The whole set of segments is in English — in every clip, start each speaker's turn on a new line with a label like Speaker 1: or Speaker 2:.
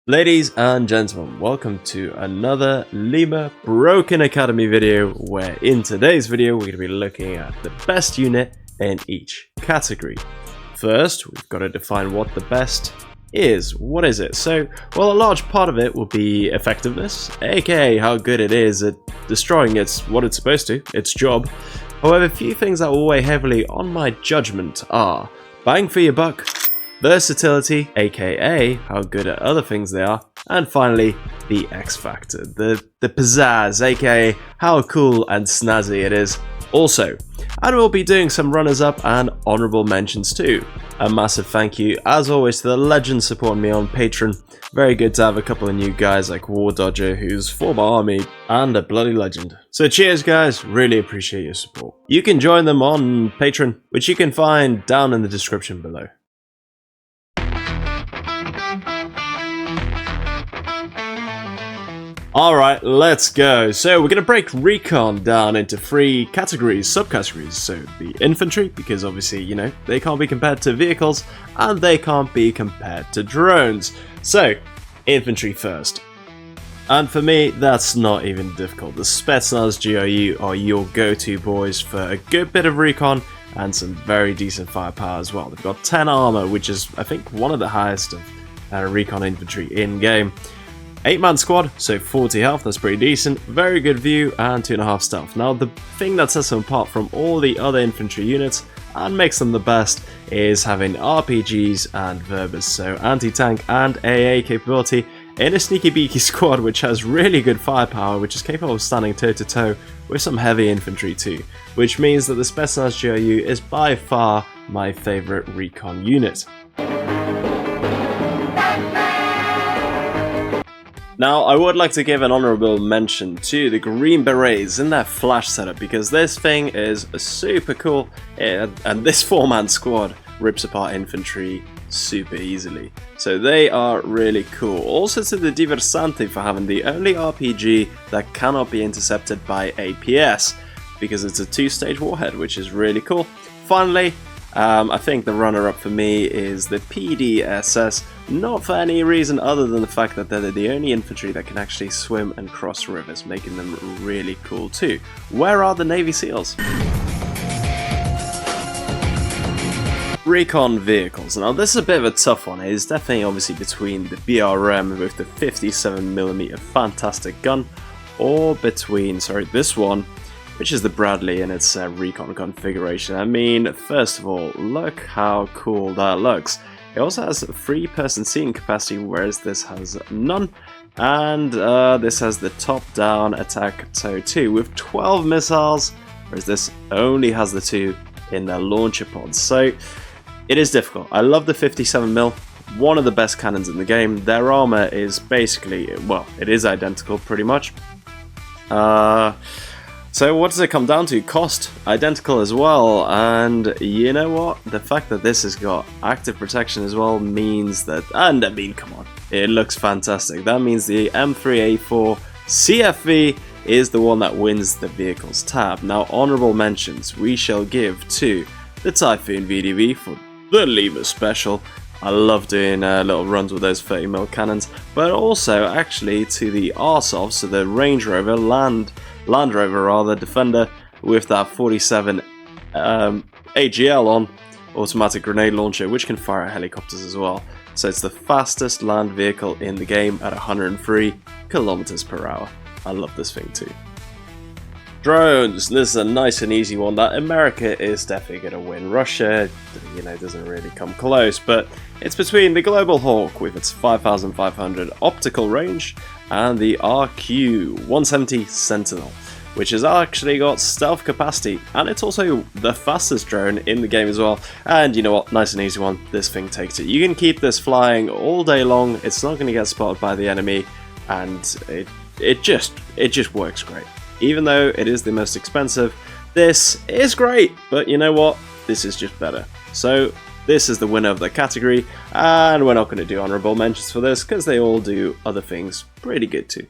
Speaker 1: Ladies and gentlemen, welcome to another Lima Broken Academy video, where in today's video we're going to be looking at the best unit in each category. First, we've got to define what the best is. What is it? So, well, a large part of it will be effectiveness, aka how good it is at destroying what it's supposed to, its job. However, a few things that will weigh heavily on my judgment are bang for your buck, versatility, aka how good at other things they are, and finally the X factor, the pizzazz, aka how cool and snazzy it is also. And we'll be doing some runners up and honourable mentions too. A massive thank you as always to the legends supporting me on Patreon. Very good to have a couple of new guys like War Dodger, who's former army and a bloody legend. So cheers guys, really appreciate your support. You can join them on Patreon, which you can find down in the description below. Alright, let's go. So we're going to break Recon down into three categories, subcategories. So the infantry, because obviously, you know, they can't be compared to vehicles, and they can't be compared to drones. So, infantry first. And for me, that's not even difficult. The Spetsnaz GRU are your go-to boys for a good bit of recon and some very decent firepower as well. They've got 10 armor, which is, I think, one of the highest of recon infantry in-game. 8-man squad, so 40 health, that's pretty decent, very good view, and 2.5 stealth. Now the thing that sets them apart from all the other infantry units and makes them the best is having RPGs and Verbers, so anti-tank and AA capability in a sneaky beaky squad which has really good firepower, which is capable of standing toe-to-toe with some heavy infantry too, which means that the Spetsnaz GRU is by far my favourite recon unit. Now, I would like to give an honourable mention to the Green Berets in their flash setup, because this thing is super cool, and this 4-man squad rips apart infantry super easily. So they are really cool. Also to the Diversante for having the only RPG that cannot be intercepted by APS, because it's a 2-stage warhead, which is really cool. Finally, I think the runner-up for me is the PDSS, not for any reason other than the fact that they're the only infantry that can actually swim and cross rivers, making them really cool too. Where are the Navy SEALs? Recon vehicles. Now this is a bit of a tough one. It is definitely obviously between the BRM with the 57mm fantastic gun, or between, this one, which is the Bradley in its recon configuration. I mean, first of all, look how cool that looks. It also has 3-person seating capacity, whereas this has none. And this has the top-down attack tow too, with 12 missiles, whereas this only has the 2 in their launcher pods. So it is difficult. I love the 57mm, one of the best cannons in the game. Their armor is basically, well, it is identical pretty much. So what does it come down to? Cost, identical as well, and you know what? The fact that this has got active protection as well means that, and I mean, come on, it looks fantastic. That means the M3A4 CFV is the one that wins the vehicles tab. Now, honourable mentions we shall give to the Typhoon VDV for the Lima special. I love doing little runs with those 30mm cannons, but also actually to the Arsov, so the Range Rover, Land Rover rather, Defender, with that 47 AGL on, automatic grenade launcher, which can fire at helicopters as well. So it's the fastest land vehicle in the game at 103 kilometers per hour. I love this thing too. Drones. This is a nice and easy one that America is definitely going to win. Russia, you know, doesn't really come close, but it's between the Global Hawk with its 5,500 optical range and the RQ-170 Sentinel, which has actually got stealth capacity, and it's also the fastest drone in the game as well. And you know what, nice and easy one, this thing takes it. You can keep this flying all day long, it's not going to get spotted by the enemy, and it just works great. Even though it is the most expensive, this is great, but you know what, this is just better. So this is the winner of the category, and we're not going to do honourable mentions for this because they all do other things pretty good too.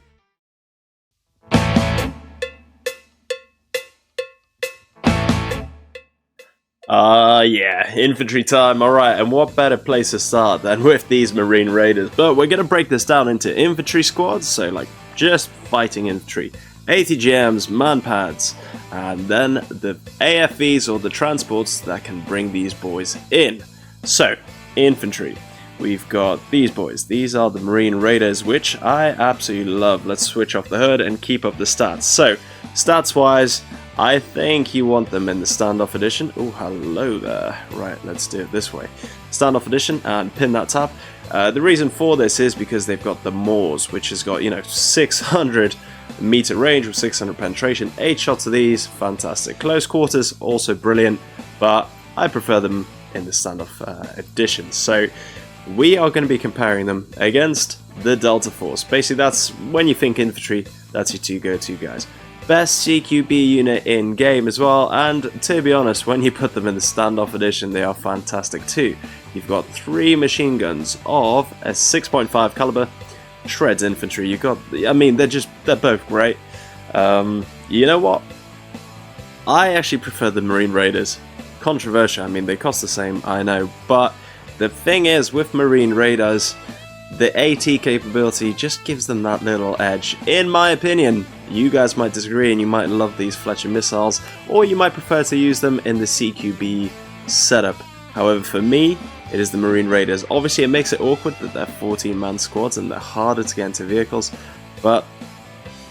Speaker 1: Yeah, infantry time, alright, and what better place to start than with these Marine Raiders? But we're gonna break this down into infantry squads, so like just fighting infantry, ATGMs, manpads, and then the AFVs or the transports that can bring these boys in. So, infantry. We've got these boys. These are the Marine Raiders, which I absolutely love. Let's switch off the hood and keep up the stats. So, stats-wise, I think you want them in the standoff edition. Oh, hello there. Right, let's do it this way. Standoff edition and pin that tab. The reason for this is because they've got the Moors, which has got, 600 meter range with 600 penetration. 8 shots of these, fantastic. Close quarters, also brilliant, but I prefer them in the standoff edition. So we are going to be comparing them against the Delta Force. Basically, that's when you think infantry, that's your two go-to guys. Best CQB unit in game as well, and to be honest, when you put them in the standoff edition, they are fantastic too. You've got 3 machine guns of a 6.5 caliber, shreds infantry. You got, they're both great. You know what? I actually prefer the Marine Raiders. Controversial, they cost the same, I know, but the thing is, with Marine Raiders, the AT capability just gives them that little edge. In my opinion, you guys might disagree and you might love these Fletcher missiles, or you might prefer to use them in the CQB setup. However, for me, it is the Marine Raiders. Obviously, it makes it awkward that they're 14-man squads and they're harder to get into vehicles, but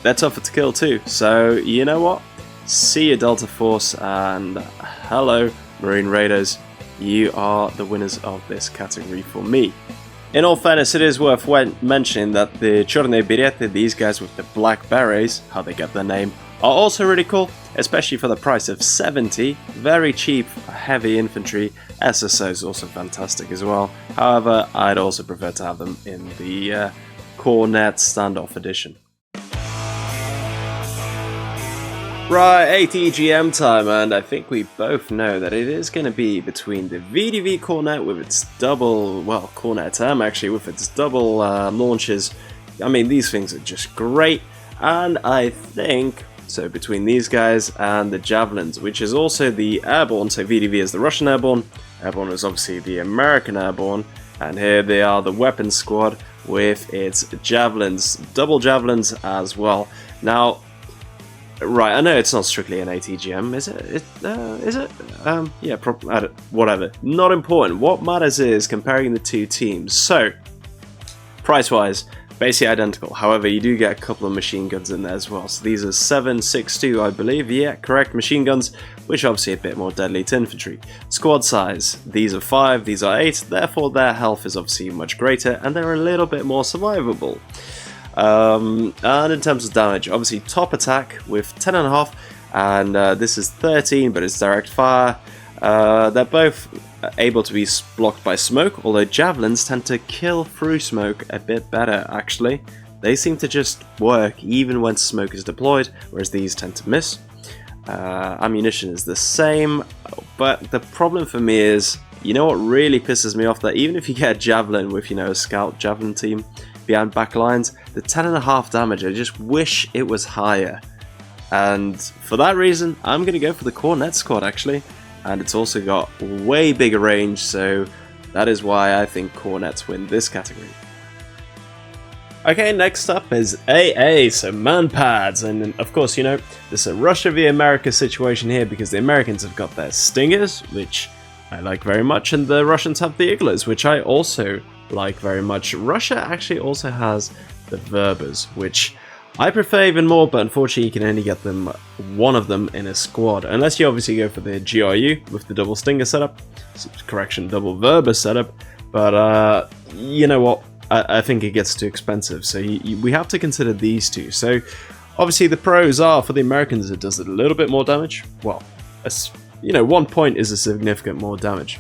Speaker 1: they're tougher to kill too. So, you know what? See you, Delta Force, and hello, Marine Raiders. You are the winners of this category for me. In all fairness, it is worth mentioning that the Chorne Birete, these guys with the black berets, how they get their name, are also really cool, especially for the price of 70. Very cheap, heavy infantry. SSO is also fantastic as well. However, I'd also prefer to have them in the Cornet standoff edition. Right, ATGM time, and I think we both know that it is going to be between the VDV Cornet with its double, well, Cornet M actually, with its double launches. These things are just great, and I think, so between these guys and the Javelins, which is also the Airborne, so VDV is the Russian Airborne, Airborne is obviously the American Airborne, and here they are the Weapons Squad with its Javelins, double Javelins as well. Now, right, I know it's not strictly an ATGM, is it? Is it? Yeah, whatever. Not important. What matters is comparing the two teams. So, price-wise, basically identical. However, you do get a couple of machine guns in there as well. So these are 7.62, I believe. Yeah, correct, machine guns, which are obviously a bit more deadly to infantry. Squad size, these are 5, these are 8. Therefore, their health is obviously much greater, and they're a little bit more survivable. And in terms of damage, obviously top attack with 10.5, and this is 13, but it's direct fire. They're both able to be blocked by smoke, although javelins tend to kill through smoke a bit better actually. They seem to just work even when smoke is deployed, whereas these tend to miss. Ammunition is the same, but the problem for me is, you know what really pisses me off, that even if you get a javelin with, a scout javelin team behind back lines, the 10.5 damage, I just wish it was higher. And for that reason, I'm going to go for the Cornet squad actually. And it's also got way bigger range, so that is why I think Cornets win this category. Okay, next up is AA, so manpads, and of course, this is a Russia v America situation here because the Americans have got their Stingers, which I like very much, and the Russians have the Iglas, which I also like very much. Russia actually also has the Verbers, which I prefer even more, but unfortunately you can only get them, one of them in a squad, unless you obviously go for the GRU with the double Stinger setup, correction, double Verber setup, but you know what, I think it gets too expensive, so we have to consider these two. So obviously the pros are, for the Americans it does a little bit more damage, well, 1 point is a significant more damage.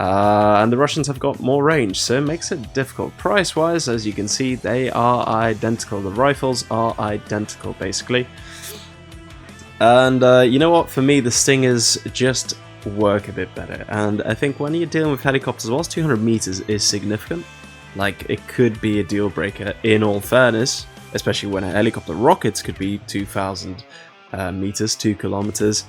Speaker 1: And the Russians have got more range, so it makes it difficult. Price-wise, as you can see, they are identical. The rifles are identical, basically. And you know what? For me, the Stingers just work a bit better. And I think when you're dealing with helicopters, whilst 200 meters is significant, like, it could be a deal breaker in all fairness, especially when a helicopter rockets could be 2,000 meters, 2 kilometers.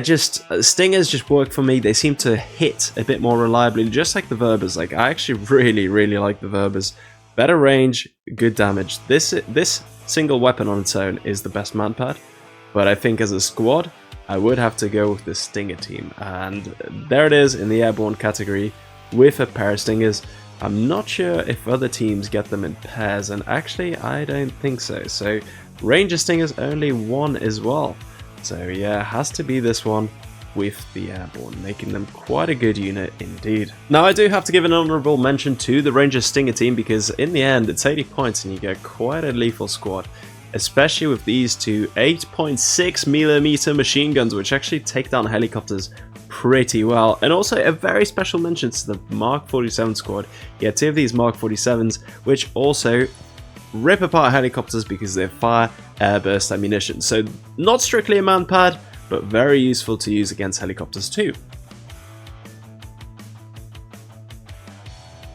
Speaker 1: Stingers just work for me. They seem to hit a bit more reliably, just like the Verbers. Like, I actually really like the Verbers. Better range, good damage. This single weapon on its own is the best manpad, but I think as a squad, I would have to go with the Stinger team. And there it is in the airborne category with a pair of Stingers. I'm not sure if other teams get them in pairs, and actually I don't think so. So Ranger Stingers only one as well. So yeah, it has to be this one with the airborne, making them quite a good unit indeed. Now I do have to give an honourable mention to the Ranger Stinger team, because in the end it's 80 points and you get quite a lethal squad, especially with these two 8.6mm machine guns, which actually take down helicopters pretty well. And also a very special mention to the Mark 47 squad. You get two of these Mark 47s, which also rip apart helicopters because they fire airburst ammunition. So not strictly a manpad, but very useful to use against helicopters too.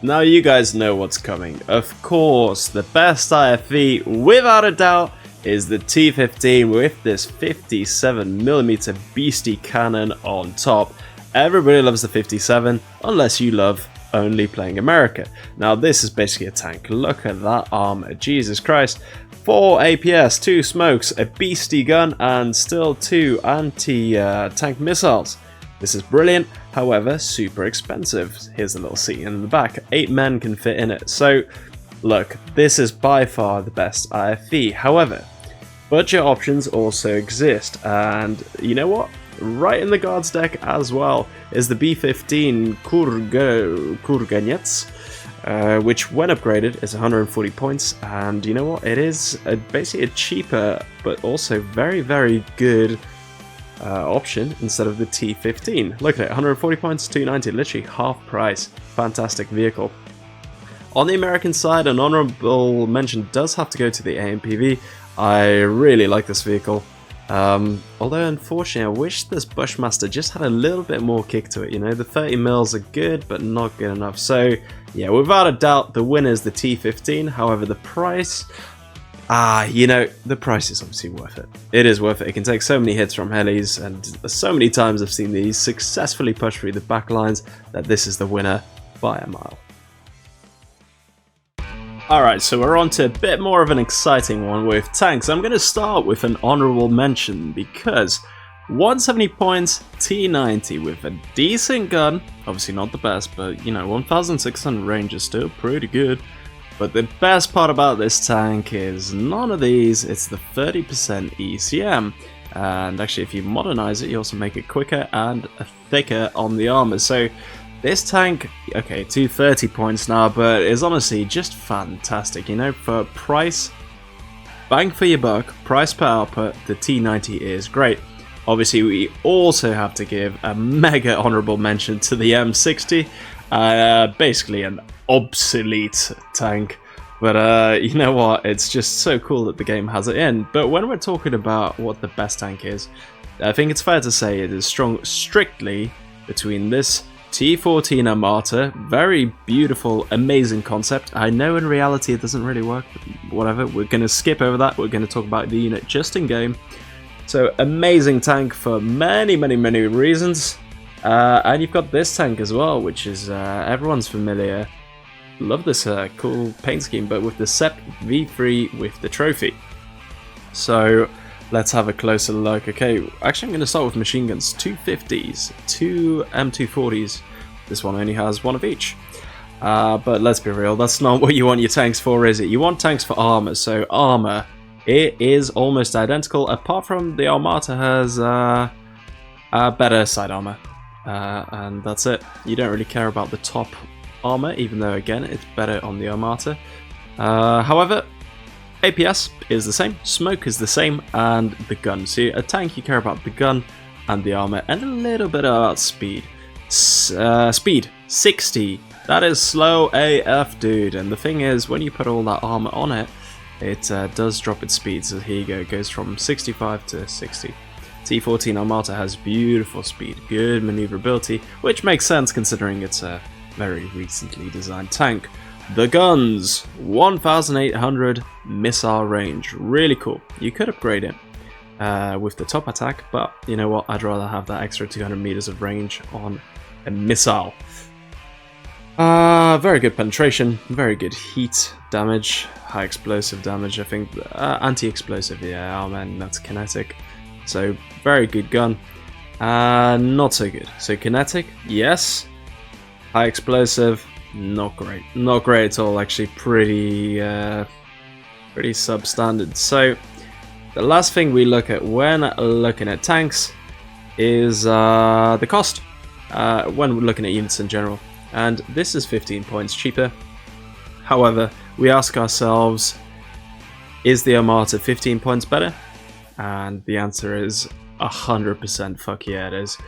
Speaker 1: Now you guys know what's coming. Of course, the best IFV, without a doubt, is the T-15 with this 57mm beastie cannon on top. Everybody loves the 57, unless you love only playing America. Now this is basically a tank. Look at that armor, Jesus Christ. 4 APS, 2 smokes, a beastie gun, and still 2 anti-tank missiles. This is brilliant, however, super expensive. Here's a little seat in the back. 8 men can fit in it. So, look, this is by far the best IFV. However, budget options also exist, and you know what? Right in the guards deck as well is the B-15 Kurganets, which when upgraded is 140 points, and you know what? It is basically a cheaper but also very good option instead of the T-15. Look at it, 140 points, 290, literally half price. Fantastic vehicle. On the American side, an honorable mention does have to go to the AMPV. I really like this vehicle. Although unfortunately I wish this Bushmaster just had a little bit more kick to it, you know, the 30 mils are good but not good enough. So yeah, without a doubt the winner is the T-15, however the price, you know, the price is obviously worth it. It is worth it. It can take so many hits from helis, and so many times I've seen these successfully push through the back lines that this is the winner by a mile. Alright, so we're on to a bit more of an exciting one with tanks. I'm going to start with an honourable mention because 170 points, T90 with a decent gun, obviously not the best, but you know, 1600 range is still pretty good. But the best part about this tank is none of these, it's the 30% ECM. And actually if you modernize it, you also make it quicker and thicker on the armor. So this tank, okay, 230 points now, but is honestly just fantastic, you know, for price, bang for your buck, price per output, the T90 is great. Obviously, we also have to give a mega honorable mention to the M60, basically an obsolete tank, but you know what, it's just so cool that the game has it in. But when we're talking about what the best tank is, I think it's fair to say it is strong strictly between this T14 Armata, very beautiful, amazing concept. I know in reality it doesn't really work, but whatever, we're going to skip over that, we're going to talk about the unit just in game. So amazing tank for many reasons, and you've got this tank as well, which is everyone's familiar. Love this cool paint scheme, but with the SEP V3 with the trophy. So let's have a closer look. Okay, actually I'm going to start with machine guns. 250s, 2 M240s. This one only has one of each. But let's be real, that's not what you want your tanks for, is it? You want tanks for armor. So armor, it is almost identical, apart from the Armata has better side armor. And that's it. You don't really care about the top armor, even though again it's better on the Armata. However, APS is the same, smoke is the same, and the gun. So a tank, you care about the gun and the armor, and a little bit about speed. Speed, 60. That is slow AF, dude. And the thing is, when you put all that armor on it, it does drop its speed. So here you go, it goes from 65 to 60. T14 Armata has beautiful speed, good maneuverability, which makes sense considering it's a very recently designed tank. The guns, 1800 missile range, really cool. You could upgrade it. with the top attack, but you know what, I'd rather have that extra 200 meters of range on a missile. Very good penetration, very good heat damage, high explosive damage, I think, anti-explosive, yeah, oh man, that's kinetic, so very good gun. Not so good. So kinetic, yes. High explosive, not great. Not great at all, actually, pretty substandard. So the last thing we look at when looking at tanks is the cost, when looking at units in general. And this is 15 points cheaper. However, we ask ourselves, is the Armata 15 points better? And the answer is 100% fuck yeah, it is.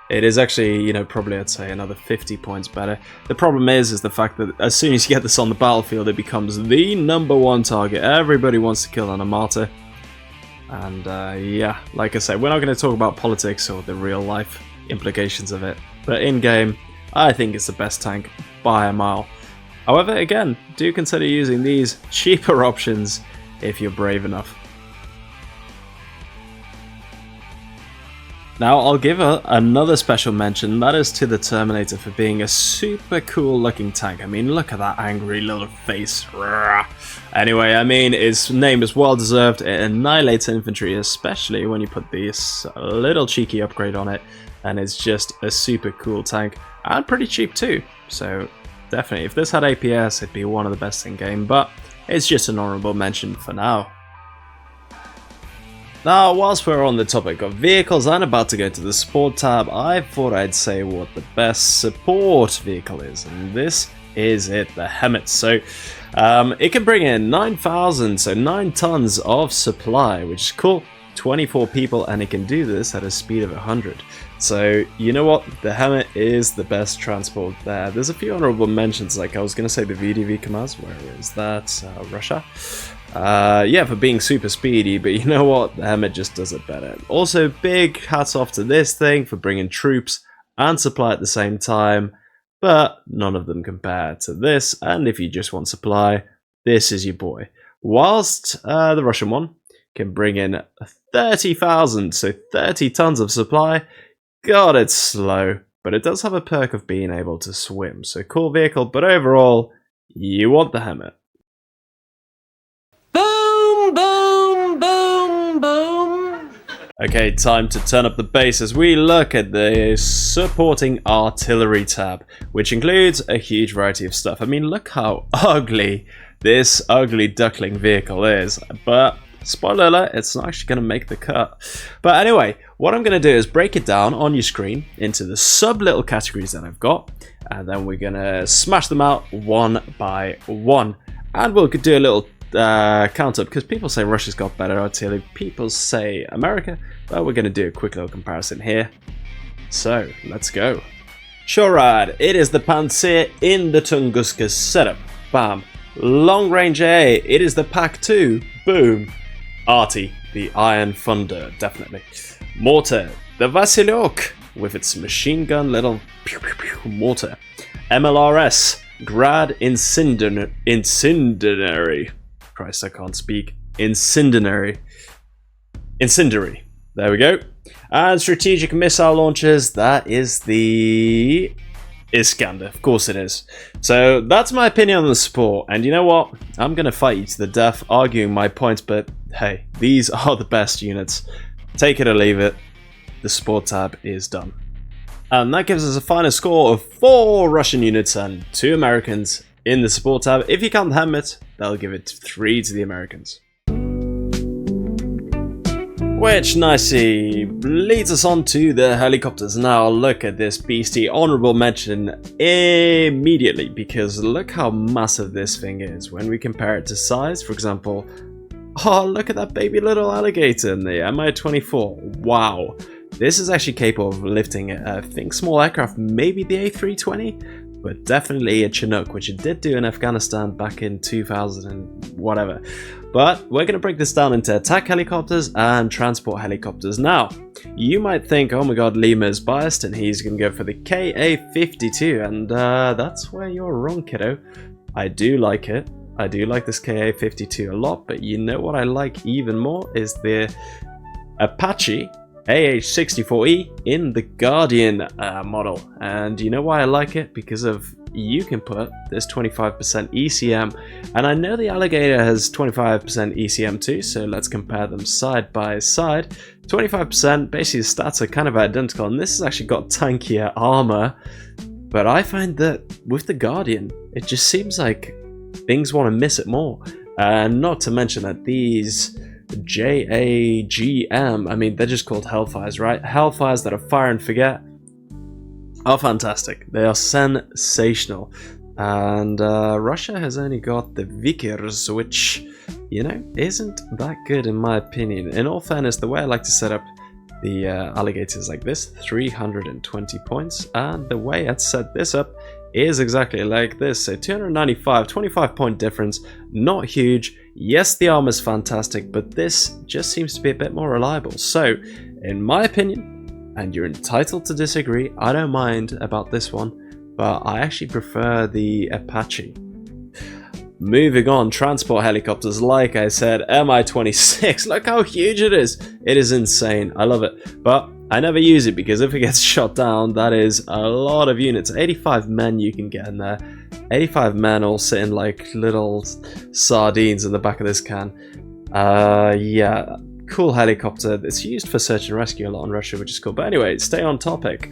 Speaker 1: It is actually, you know, probably I'd say another 50 points better. The problem is the fact that as soon as you get this on the battlefield, it becomes the #1 target. Everybody wants to kill an Armata. And yeah, like I said, we're not going to talk about politics or the real life implications of it. But in game, I think it's the best tank by a mile. However, again, do consider using these cheaper options if you're brave enough. Now, I'll give another special mention, that is to the Terminator for being a super cool looking tank. I mean, look at that angry little face. Anyway, I mean, its name is well deserved. It annihilates infantry, especially when you put this little cheeky upgrade on it. And it's just a super cool tank, and pretty cheap too. So, definitely, if this had APS, it'd be one of the best in game, but it's just an honorable mention for now. Now, whilst we're on the topic of vehicles and about to go to the support tab, I thought I'd say what the best support vehicle is, and this is it, the Hemmet. So, it can bring in 9,000, so 9 tons of supply, which is cool, 24 people, and it can do this at a speed of 100. So, you know what, the Hemmet is the best transport there. There's a few honorable mentions, like I was going to say the VDV Kamaz, where is that? Russia. Yeah, for being super speedy, but you know what, the Hemmet just does it better. Also, big hats off to this thing for bringing troops and supply at the same time, but none of them compare to this, and if you just want supply, this is your boy. Whilst the Russian one can bring in 30,000, so 30 tons of supply. God, it's slow, but it does have a perk of being able to swim, so cool vehicle, but overall, you want the Hemmet.
Speaker 2: Boom, boom, boom, boom.
Speaker 1: Okay, time to turn up the bass as we look at the supporting artillery tab, which includes a huge variety of stuff. I mean, look how ugly this ugly duckling vehicle is, but spoiler alert, it's not actually going to make the cut. But anyway, what I'm going to do is break it down on your screen into the sub-little categories that I've got, and then we're going to smash them out one by one. And we'll do a little count up, because people say Russia's got better artillery, people say America, but we're going to do a quick little comparison here. So, let's go. Sure ride, it is the Panzer in the Tunguska setup. Bam. Long range A, it is the Pak 2. Boom. Arty, the Iron Thunder, definitely. Mortar, the Vasilyok, with its machine gun little pew, pew, pew, mortar. MLRS, Grad Incendiary. Christ, I can't speak. Incendiary. There we go. And strategic missile launchers, that is the Iskander, of course it is. So that's my opinion on the sport, and you know what? I'm going to fight you to the death, arguing my points, but hey, these are the best units. Take it or leave it, the support tab is done. And that gives us a final score of 4 Russian units and 2 Americans in the support tab. If you count the Hemmet, that'll give it 3 to the Americans. Which nicely leads us on to the helicopters. Now look at this beastie, honorable mention immediately, because look how massive this thing is when we compare it to size. For example, oh, look at that baby little alligator in the Mi-24. Wow, this is actually capable of lifting, I think, small aircraft, maybe the A320, but definitely a Chinook, which it did do in Afghanistan back in 2000 and whatever. But we're going to break this down into attack helicopters and transport helicopters. Now, you might think, oh my god, Lima is biased and he's going to go for the Ka-52, and that's where you're wrong, kiddo. I do like it. I do like this Ka-52 a lot, but you know what I like even more is the Apache AH-64E in the Guardian model. And you know why I like it? Because of you can put this 25% ECM, and I know the Alligator has 25% ECM too, so let's compare them side by side. 25%, basically the stats are kind of identical, and this has actually got tankier armor, but I find that with the Guardian, it just seems like things want to miss it more. And not to mention that these JAGM, I mean, they're just called Hellfires, right? Hellfires that are fire and forget are fantastic. They are sensational. And Russia has only got the Vickers, which, you know, isn't that good in my opinion. In all fairness, the way I like to set up the Alligators like this, 320 points, and the way I'd set this up is exactly like this. So 295, 25 point difference, not huge. Yes, the armor's fantastic, but this just seems to be a bit more reliable. So, in my opinion, and you're entitled to disagree, I don't mind about this one, but I actually prefer the Apache. Moving on, transport helicopters, like I said, Mi-26, look how huge it is. It is insane, I love it, but I never use it because if it gets shot down, that is a lot of units. 85 men you can get in there. 85 men all sitting like little sardines in the back of this can. Yeah, cool helicopter. It's used for search and rescue a lot in Russia, which is cool. But anyway, stay on topic.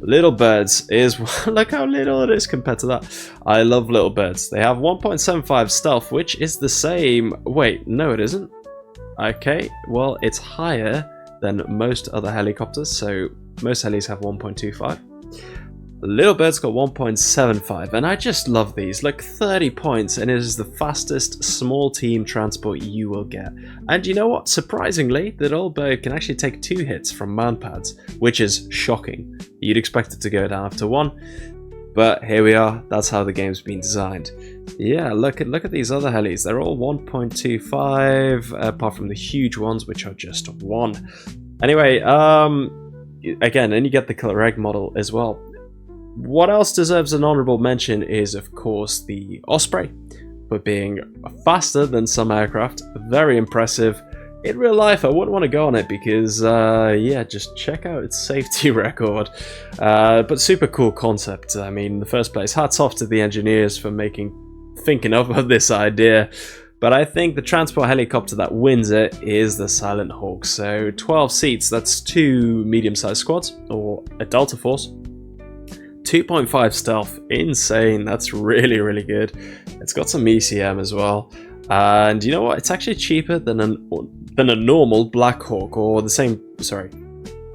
Speaker 1: Little Birds is, look how little it is compared to that. I love Little Birds. They have 1.75 stealth, which is the same. Wait, no it isn't. Okay, well it's higher than most other helicopters, so most helis have 1.25. Little Bird's got 1.75, and I just love these. Like 30 points, and it is the fastest small team transport you will get. And you know what? Surprisingly, the Little Bird can actually take 2 hits from mount pads, which is shocking. You'd expect it to go down after 1, but here we are. That's how the game's been designed. Yeah, look at these other helis. They're all 1.25, apart from the huge ones, which are just 1. Anyway, again, and you get the Killer Egg model as well. What else deserves an honorable mention is, of course, the Osprey, for being faster than some aircraft. Very impressive. In real life, I wouldn't want to go on it because, yeah, just check out its safety record. But super cool concept. I mean, in the first place, hats off to the engineers for thinking of this idea. But I think the transport helicopter that wins it is the Silent Hawk. So 12 seats, that's 2 medium-sized squads, or a Delta Force. 2.5 stealth, insane. That's really, really good. It's got some ECM as well, and you know what? It's actually cheaper than a normal Black Hawk, or the same. Sorry.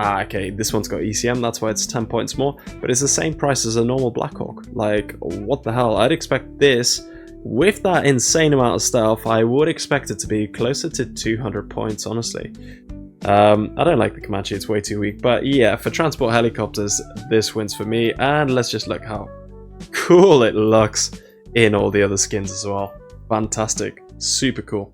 Speaker 1: Okay, this one's got ECM. That's why it's 10 points more. But it's the same price as a normal Black Hawk. Like, what the hell? I'd expect this with that insane amount of stealth. I would expect it to be closer to 200 points, honestly. I don't like the Comanche, it's way too weak, but yeah, for transport helicopters, this wins for me, and let's just look how cool it looks in all the other skins as well. Fantastic, super cool.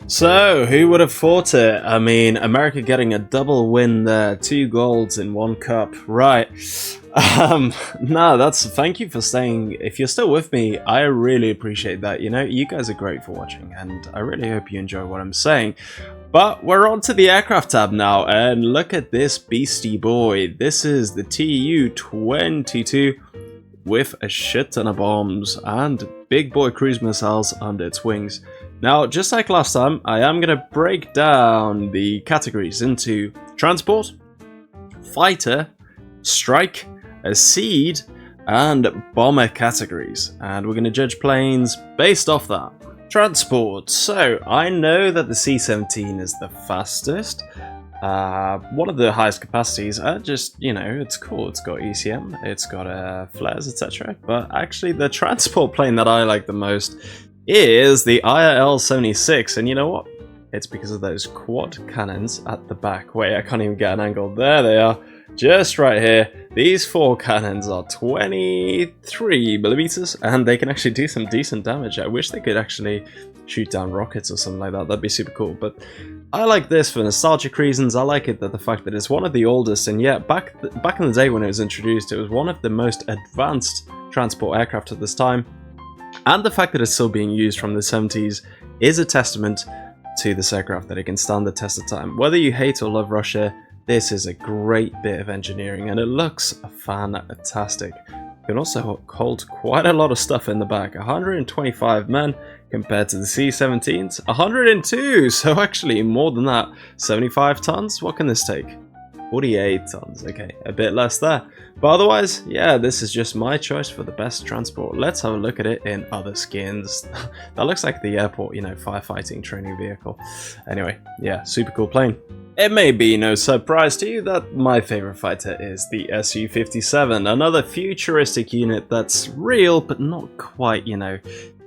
Speaker 1: So, who would have thought it? I mean, America getting a double win there, 2 golds in 1 cup, right. No, thank you for staying. If you're still with me, I really appreciate that. You know, you guys are great for watching, and I really hope you enjoy what I'm saying. But we're on to the aircraft tab now, and look at this beastie boy. This is the Tu-22 with a shit ton of bombs and big boy cruise missiles under its wings. Now, just like last time, I am going to break down the categories into transport, fighter, strike, a seed, and bomber categories, and we're going to judge planes based off that. Transport. So I know that the C-17 is the fastest, one of the highest capacities. Just, you know, it's cool. It's got ECM, it's got flares, etc. But actually, the transport plane that I like the most is the IRL-76, and you know what? It's because of those quad cannons at the back. Wait, I can't even get an angle. There they are. Just right here. These 4 cannons are 23 millimeters, and they can actually do some decent damage. I wish they could actually shoot down rockets or something like that. That'd be super cool. But I like this for nostalgic reasons. I like it that the fact that it's one of the oldest, and yeah, back in the day when it was introduced, it was one of the most advanced transport aircraft at this time. And the fact that it's still being used from the 70s is a testament to this aircraft that it can stand the test of time. Whether you hate or love Russia, this is a great bit of engineering, and it looks fantastic. It can also hold quite a lot of stuff in the back. 125 men compared to the C-17s. 102, so actually more than that. 75 tons? What can this take? 48 tons, okay, a bit less there. But otherwise, yeah, this is just my choice for the best transport. Let's have a look at it in other skins. That looks like the airport, you know, firefighting training vehicle. Anyway, yeah, super cool plane. It may be no surprise to you that my favorite fighter is the Su-57, another futuristic unit that's real, but not quite, you know,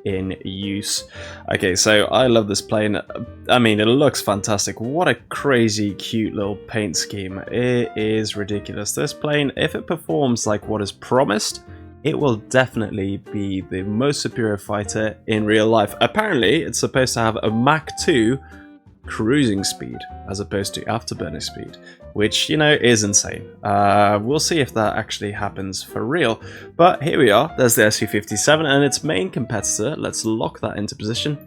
Speaker 1: in use. Okay, so I love this plane. I mean, it looks fantastic. What a crazy cute little paint scheme. It is ridiculous. This plane, if it performs like what is promised, it will definitely be the most superior fighter in real life. Apparently, it's supposed to have a Mach 2 cruising speed as opposed to afterburner speed, which, you know, is insane. We'll see if that actually happens for real. But here we are, there's the Su-57, and its main competitor, let's lock that into position,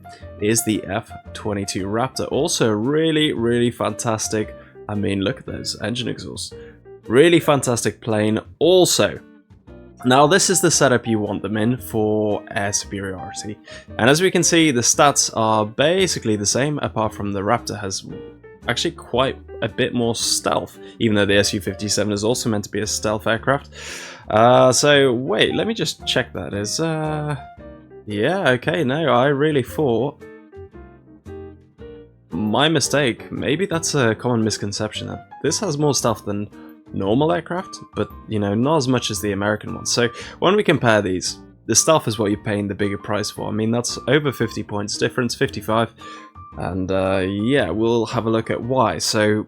Speaker 1: is the F-22 Raptor. Also really fantastic. I mean, look at those engine exhausts. Really fantastic plane also. Now, this is the setup you want them in for air superiority. And as we can see, the stats are basically the same, apart from the Raptor has actually quite a bit more stealth, even though the Su-57 is also meant to be a stealth aircraft. So, wait, let me just check that. Yeah, okay, no, I really thought... My mistake. Maybe that's a common misconception. That this has more stealth than normal aircraft, but, you know, not as much as the American ones. So when we compare these, the stealth is what you're paying the bigger price for. I mean, that's over 50 points difference, 55. And yeah, we'll have a look at why. So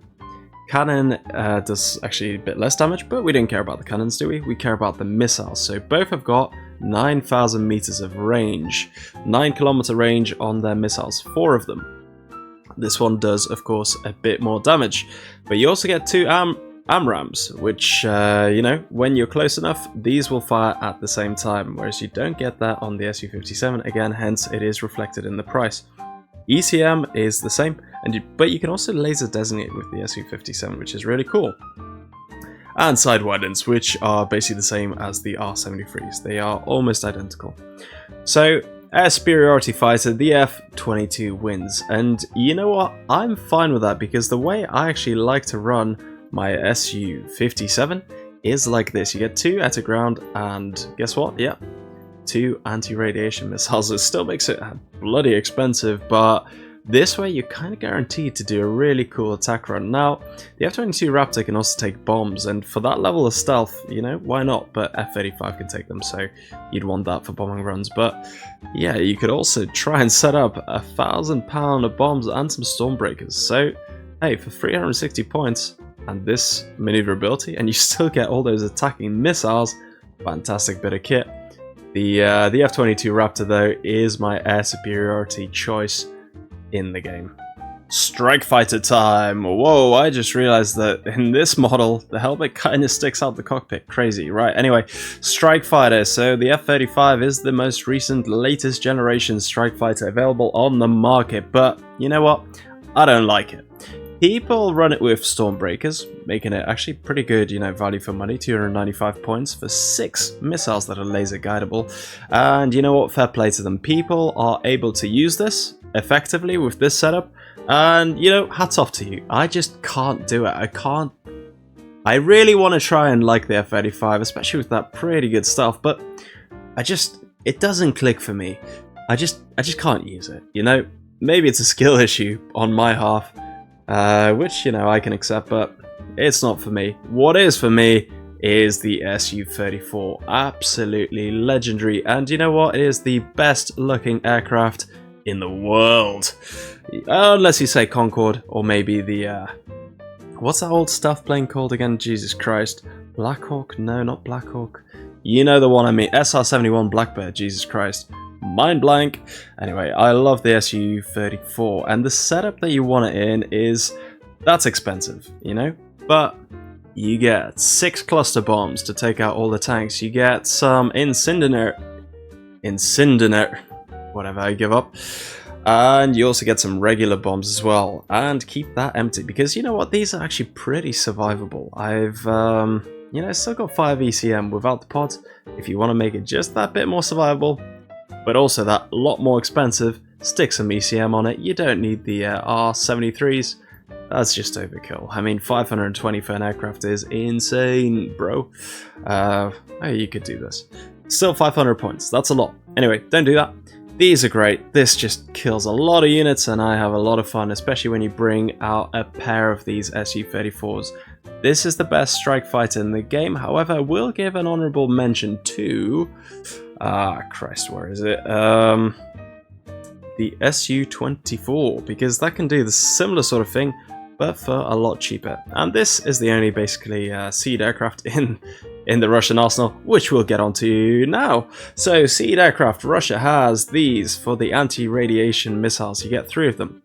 Speaker 1: cannon does actually a bit less damage, but we don't care about the cannons, do we? We care about the missiles. So both have got 9,000 meters of range, 9-kilometer range on their missiles, 4 of them. This one does, of course, a bit more damage, but you also get 2 AMRAAMs, which, you know, when you're close enough, these will fire at the same time, whereas you don't get that on the Su-57, again, hence it is reflected in the price. ECM is the same, but you can also laser designate with the Su-57, which is really cool. And sidewinders, which are basically the same as the R-73s. They are almost identical. So, air superiority fighter, the F-22 wins, and you know what? I'm fine with that, because the way I actually like to run my Su-57 is like this. You get 2 at the ground, and guess what? Yeah, 2 anti-radiation missiles. It still makes it bloody expensive, but this way you're kind of guaranteed to do a really cool attack run. Now, the F-22 Raptor can also take bombs, and for that level of stealth, you know, why not? But F-35 can take them, so you'd want that for bombing runs. But yeah, you could also try and set up 1,000 pound of bombs and some Stormbreakers. So, hey, for 360 points, and this maneuverability, and you still get all those attacking missiles. Fantastic bit of kit. The F-22 Raptor, though, is my air superiority choice in the game. Strike fighter time! Whoa, I just realized that in this model, the helmet kind of sticks out the cockpit. Crazy, right? Anyway, strike fighter. So the F-35 is the most recent, latest generation strike fighter available on the market, but you know what? I don't like it. People run it with Stormbreakers, making it actually pretty good, you know, value for money, 295 points for 6 missiles that are laser guidable. And you know what, fair play to them. People are able to use this effectively with this setup, and you know, hats off to you. I just can't do it. I really want to try and like the F-35, especially with that pretty good stuff, but it doesn't click for me. I just can't use it, you know? Maybe it's a skill issue on my half, which, you know, I can accept, but it's not for me. What is for me is the Su-34. Absolutely legendary, and you know what? It is the best looking aircraft in the world. Unless you say Concorde, or maybe the, what's that old stuff plane called again? Jesus Christ. Blackhawk? No, not Blackhawk. You know the one I mean. SR-71 Blackbird, Jesus Christ. Mind blank. Anyway, I love the Su-34, and the setup that you want it in is, that's expensive, you know? But you get 6 cluster bombs to take out all the tanks. You get some incendiary, whatever, I give up. And you also get some regular bombs as well. And keep that empty, because you know what? These are actually pretty survivable. I've, you know, still got 5 ECM without the pod. If you want to make it just that bit more survivable, but also that lot more expensive, stick some ECM on it. You don't need the R73s. That's just overkill. I mean, 520 for an aircraft is insane, bro. You could do this. Still 500 points. That's a lot. Anyway, don't do that. These are great. This just kills a lot of units, and I have a lot of fun, especially when you bring out a pair of these Su-34s. This is the best strike fighter in the game. However, I will give an honorable mention to... Christ, where is it? The Su-24, because that can do the similar sort of thing, but for a lot cheaper. And this is the only basically seed aircraft in the Russian arsenal, which we'll get onto now. So seed aircraft, Russia has these for the anti-radiation missiles. You get 3 of them.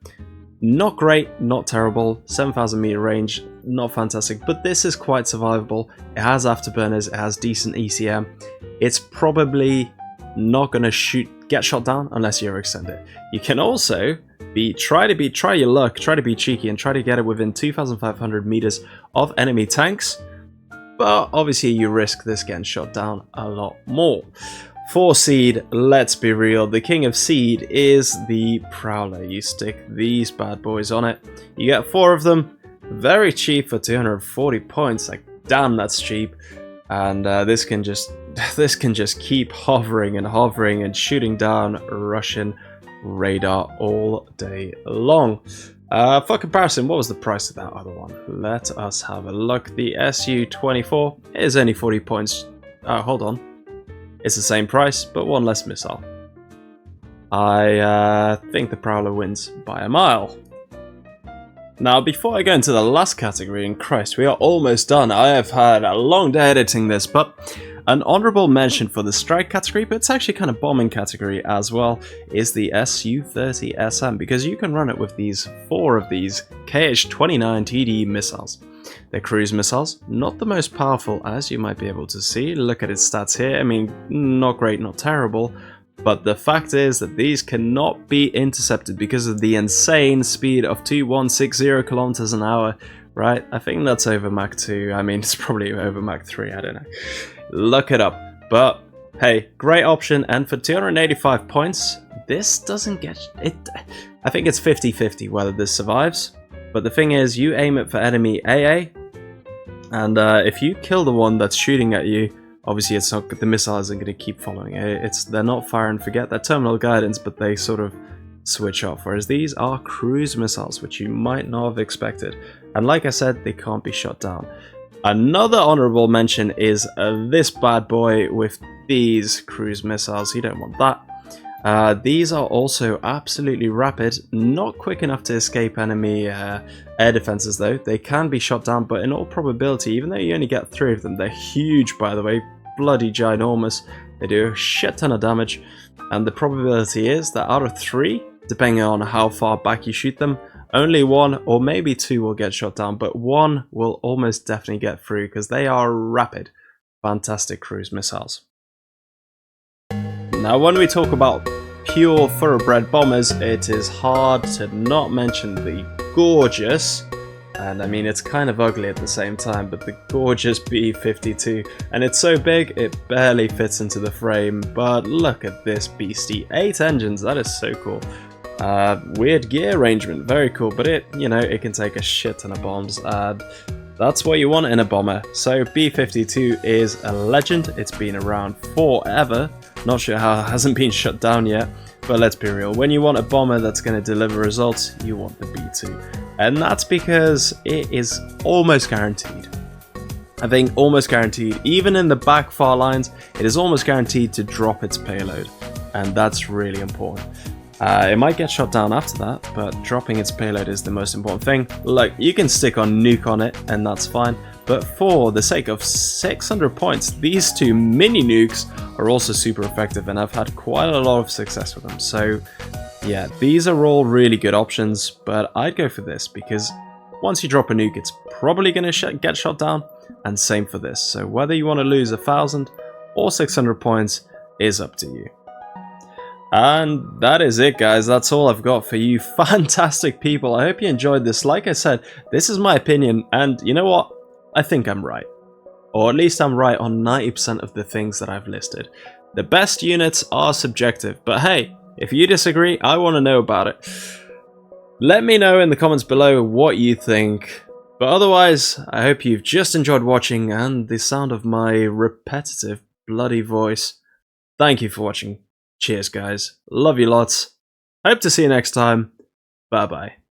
Speaker 1: Not great, not terrible, 7,000 meter range, not fantastic, but this is quite survivable. It has afterburners, it has decent ECM. It's probably not going to get shot down unless you overextend it. You can also try your luck, try to be cheeky and try to get it within 2,500 meters of enemy tanks. But obviously you risk this getting shot down a lot more. For seed, let's be real, the king of seed is the Prowler. You stick these bad boys on it. You get 4 of them, very cheap for 240 points. Like, damn, that's cheap. And this can just keep hovering and shooting down Russian radar all day long. For comparison, what was the price of that other one? Let us have a look. The Su-24 is only 40 points. Oh, hold on. It's the same price, but 1 less missile. I think the Prowler wins by a mile. Now, before I go into the last category, and Christ, we are almost done. I have had a long day editing this, but an honorable mention for the strike category, but it's actually kind of bombing category as well, is the Su-30 SM, because you can run it with these 4 of these KH-29 TD missiles. They're cruise missiles, not the most powerful as you might be able to see. Look at its stats here. I mean, not great, not terrible. But the fact is that these cannot be intercepted because of the insane speed of 2160 kilometers an hour, right? I think that's over Mach 2. I mean, it's probably over Mach 3, I don't know. Look it up. But hey, great option. And for 285 points, this doesn't get it. I think it's 50-50 whether this survives. But the thing is, you aim it for enemy AA, and if you kill the one that's shooting at you, obviously it's not, the missile isn't going to keep following it. They're not fire and forget, they're terminal guidance, but they sort of switch off. Whereas these are cruise missiles, which you might not have expected. And like I said, they can't be shot down. Another honorable mention is this bad boy with these cruise missiles. You don't want that. These are also absolutely rapid, not quick enough to escape enemy air defenses though. They can be shot down, but in all probability, even though you only get 3 of them, they're huge by the way, bloody ginormous. They do a shit ton of damage, and the probability is that out of 3, depending on how far back you shoot them, only 1 or maybe 2 will get shot down, but 1 will almost definitely get through because they are rapid, fantastic cruise missiles. Now, when we talk about pure thoroughbred bombers, it is hard to not mention the gorgeous, and I mean it's kind of ugly at the same time, but the gorgeous B-52. And it's so big it barely fits into the frame, but look at this beastie. 8 engines, that is so cool. Weird gear arrangement, very cool, but it can take a shit ton of bombs, and that's what you want in a bomber. So B-52 is a legend. It's been around forever. Not sure how it hasn't been shut down yet, but let's be real. When you want a bomber that's going to deliver results, you want the B-2. And that's because it is almost guaranteed. I think almost guaranteed. Even in the back far lines, it is almost guaranteed to drop its payload. And that's really important. It might get shot down after that, but dropping its payload is the most important thing. Like, you can stick on nuke on it, and that's fine. But for the sake of 600 points, these 2 mini nukes are also super effective, and I've had quite a lot of success with them. So yeah, these are all really good options, but I'd go for this because once you drop a nuke, it's probably going to get shot down, and same for this. So whether you want to lose 1,000 or 600 points is up to you. And that is it, guys. That's all I've got for you fantastic people. I hope you enjoyed this. Like I said, this is my opinion, and you know what? I think I'm right. Or at least I'm right on 90% of the things that I've listed. The best units are subjective, but hey, if you disagree, I want to know about it. Let me know in the comments below what you think. But otherwise, I hope you've just enjoyed watching and the sound of my repetitive bloody voice. Thank you for watching. Cheers, guys. Love you lots. Hope to see you next time. Bye-bye.